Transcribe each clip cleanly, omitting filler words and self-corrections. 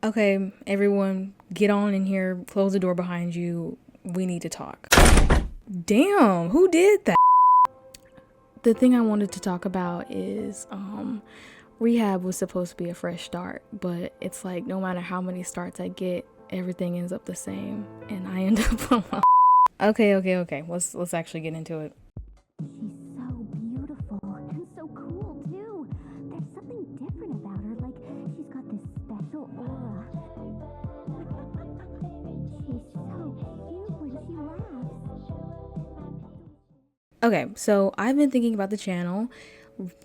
Okay, everyone, get on in here, close the door behind you. We need to talk. Damn, who did that? The thing I wanted to talk about is rehab was supposed to be a fresh start, but it's like no matter how many starts I get, everything ends up the same and I end up on my Okay. Let's actually get into it. She's so beautiful and so cool too. There's something different about her, like she's got this special aura. She's so cute when she laughs. Okay, so I've been thinking about the channel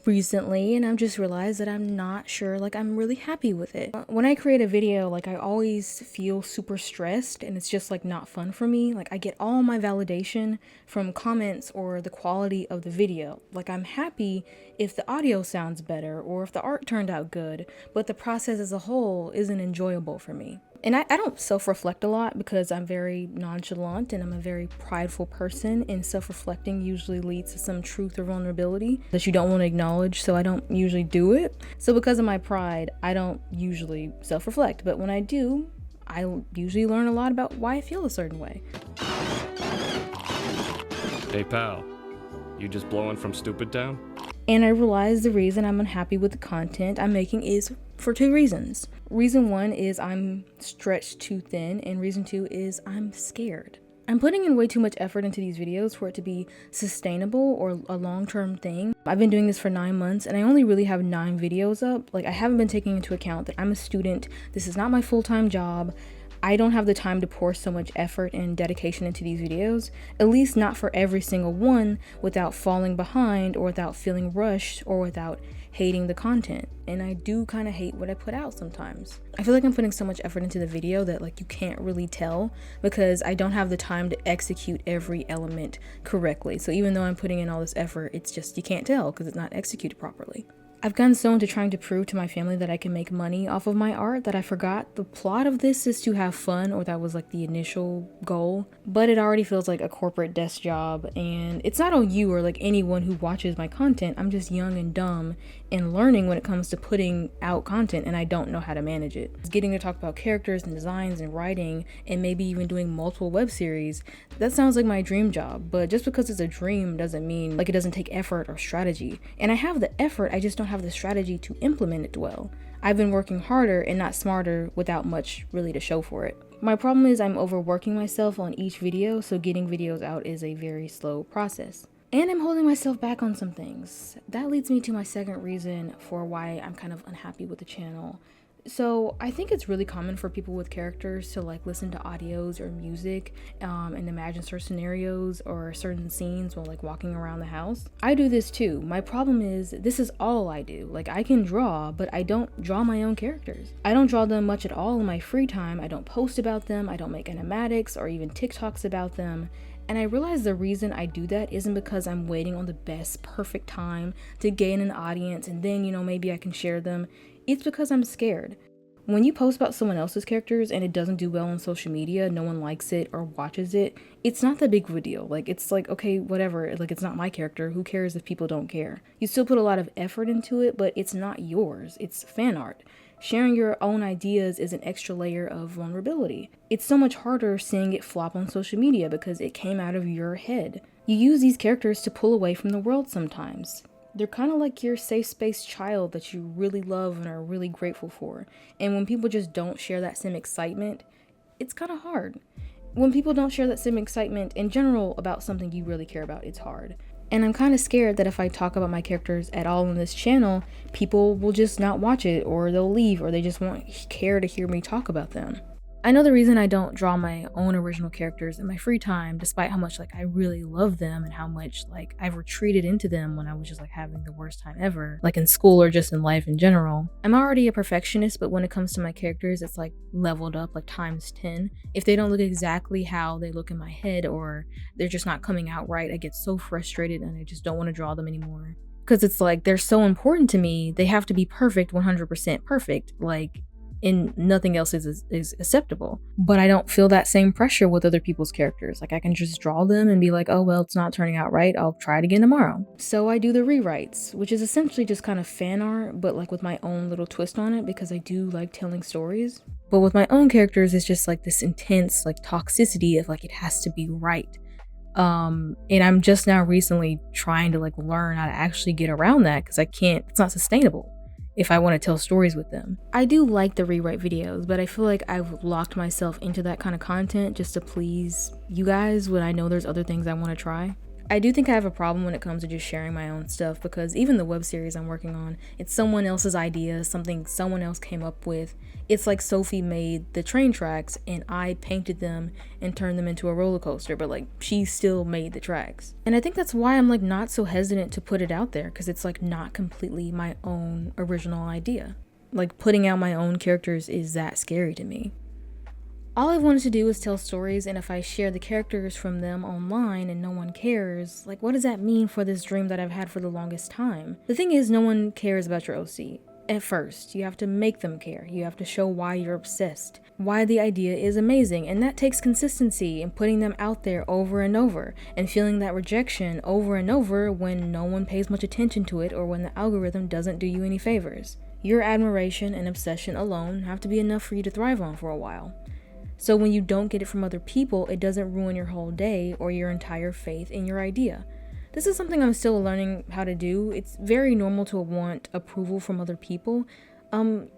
recently and I've just realized that I'm not sure, like I'm really happy with it. When I create a video, like I always feel super stressed and it's just like not fun for me. Like I get all my validation from comments or the quality of the video. Like I'm happy if the audio sounds better or if the art turned out good, but the process as a whole isn't enjoyable for me. And I don't self-reflect a lot because I'm very nonchalant and I'm a very prideful person, and self-reflecting usually leads to some truth or vulnerability that you don't want to acknowledge, so I don't usually do it. So because of my pride, I don't usually self-reflect, but when I do, I usually learn a lot about why I feel a certain way. Hey pal, you just blowing from Stupid Town? And I realize the reason I'm unhappy with the content I'm making is for two reasons. Reason one is I'm stretched too thin, and reason two is I'm scared. I'm putting in way too much effort into these videos for it to be sustainable or a long-term thing. I've been doing this for 9 months and I only really have 9 videos up. Like I haven't been taking into account that I'm a student. This is not my full-time job. I don't have the time to pour so much effort and dedication into these videos, at least not for every single one, without falling behind or without feeling rushed or without hating the content. And I do kind of hate what I put out sometimes. I feel like I'm putting so much effort into the video that like you can't really tell because I don't have the time to execute every element correctly. So even though I'm putting in all this effort, it's just you can't tell because it's not executed properly. I've gotten so into trying to prove to my family that I can make money off of my art that I forgot the plot of this is to have fun, or that was like the initial goal, but it already feels like a corporate desk job. And it's not on you or like anyone who watches my content. I'm just young and dumb and learning when it comes to putting out content, and I don't know how to manage it. Getting to talk about characters and designs and writing and maybe even doing multiple web series, that sounds like my dream job, but just because it's a dream doesn't mean like it doesn't take effort or strategy. And I have the effort, I just don't have the strategy to implement it well. I've been working harder and not smarter without much really to show for it. My problem is I'm overworking myself on each video, so getting videos out is a very slow process. And I'm holding myself back on some things. That leads me to my second reason for why I'm kind of unhappy with the channel. So I think it's really common for people with characters to like listen to audios or music and imagine certain scenarios or certain scenes while like walking around the house. I do this too. My problem is this is all I do. Like I can draw, but I don't draw my own characters. I don't draw them much at all in my free time. I don't post about them. I don't make animatics or even TikToks about them. And I realize the reason I do that isn't because I'm waiting on the best perfect time to gain an audience and then, maybe I can share them. It's because I'm scared. When you post about someone else's characters and it doesn't do well on social media, no one likes it or watches it, it's not that big of a deal. Like, it's like, okay, whatever, like it's not my character. Who cares if people don't care? You still put a lot of effort into it, but it's not yours. It's fan art. Sharing your own ideas is an extra layer of vulnerability. It's so much harder seeing it flop on social media because it came out of your head. You use these characters to pull away from the world sometimes. They're kind of like your safe space child that you really love and are really grateful for. And when people just don't share that same excitement, it's kind of hard. When people don't share that same excitement in general about something you really care about, it's hard. And I'm kind of scared that if I talk about my characters at all on this channel, people will just not watch it, or they'll leave, or they just won't care to hear me talk about them. I know the reason I don't draw my own original characters in my free time, despite how much like I really love them and how much like I've retreated into them when I was just like having the worst time ever, like in school or just in life in general. I'm already a perfectionist, but when it comes to my characters, it's like leveled up like times 10. If they don't look exactly how they look in my head or they're just not coming out right, I get so frustrated and I just don't want to draw them anymore. Because it's like they're so important to me, they have to be perfect, 100% perfect. Like, and nothing else is acceptable. But I don't feel that same pressure with other people's characters. Like I can just draw them and be like, oh well, it's not turning out right, I'll try it again tomorrow. So I do the rewrites, which is essentially just kind of fan art, but like with my own little twist on it, because I do like telling stories. But with my own characters, it's just like this intense like toxicity of like it has to be right. And I'm just now recently trying to like learn how to actually get around that, because I can't, it's not sustainable if I want to tell stories with them. I do like the rewrite videos, but I feel like I've locked myself into that kind of content just to please you guys when I know there's other things I want to try. I do think I have a problem when it comes to just sharing my own stuff, because even the web series I'm working on, it's someone else's idea, something someone else came up with. It's like Sophie made the train tracks and I painted them and turned them into a roller coaster, but like she still made the tracks. And I think that's why I'm like not so hesitant to put it out there, because it's like not completely my own original idea. Like putting out my own characters is that scary to me. All I wanted to do is tell stories, and if I share the characters from them online and no one cares, like what does that mean for this dream that I've had for the longest time? The thing is, no one cares about your OC. At first, you have to make them care. You have to show why you're obsessed, why the idea is amazing, and that takes consistency and putting them out there over and over, and feeling that rejection over and over when no one pays much attention to it or when the algorithm doesn't do you any favors. Your admiration and obsession alone have to be enough for you to thrive on for a while. So when you don't get it from other people, it doesn't ruin your whole day or your entire faith in your idea. This is something I'm still learning how to do. It's very normal to want approval from other people.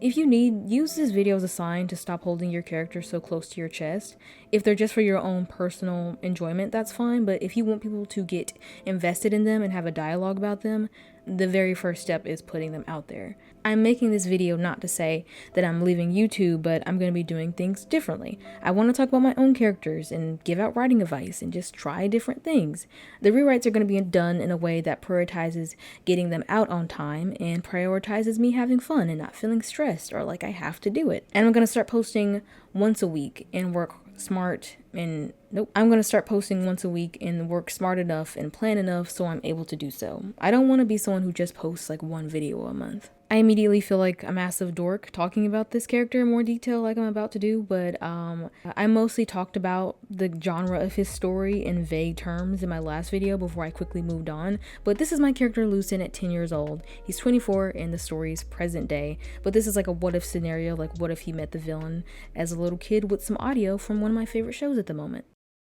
If you need, use this video as a sign to stop holding your character so close to your chest. If they're just for your own personal enjoyment, that's fine, but if you want people to get invested in them and have a dialogue about them, the very first step is putting them out there. I'm making this video not to say that I'm leaving YouTube, but I'm going to be doing things differently. I want to talk about my own characters and give out writing advice and just try different things. The rewrites are going to be done in a way that prioritizes getting them out on time and prioritizes me having fun and not feeling stressed or like I have to do it. And I'm going to start posting once a week and work smart and I'm going to start posting once a week and work smart enough and plan enough so I'm able to do so. I don't want to be someone who just posts like one video a month. I immediately feel like a massive dork talking about this character in more detail like I'm about to do, but I mostly talked about the genre of his story in vague terms in my last video before I quickly moved on. But this is my character Lucen at 10 years old. He's 24 in the story's present day, but this is like a what if scenario, like what if he met the villain as a little kid with some audio from one of my favorite shows at the moment.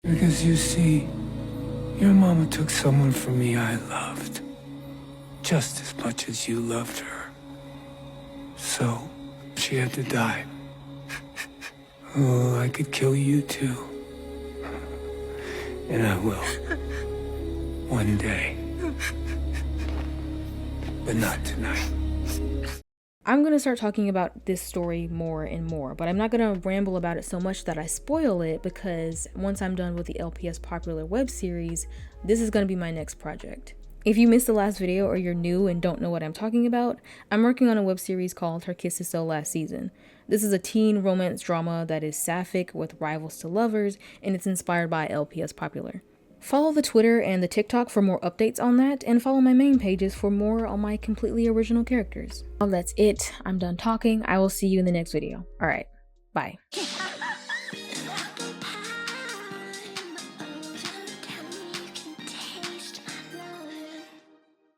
Because you see, your mama took someone from me I loved, just as much as you loved her. So, she had to die. Oh, I could kill you too. And I will. One day. But not tonight. I'm going to start talking about this story more and more, but I'm not going to ramble about it so much that I spoil it, because once I'm done with the LPS Popular web series, this is going to be my next project. If you missed the last video or you're new and don't know what I'm talking about, I'm working on a web series called Her Kiss Is So Last Season. This is a teen romance drama that is sapphic with rivals to lovers, and it's inspired by LPS Popular. Follow the Twitter and the TikTok for more updates on that, and follow my main pages for more on my completely original characters. Well, that's it. I'm done talking. I will see you in the next video. Alright, bye.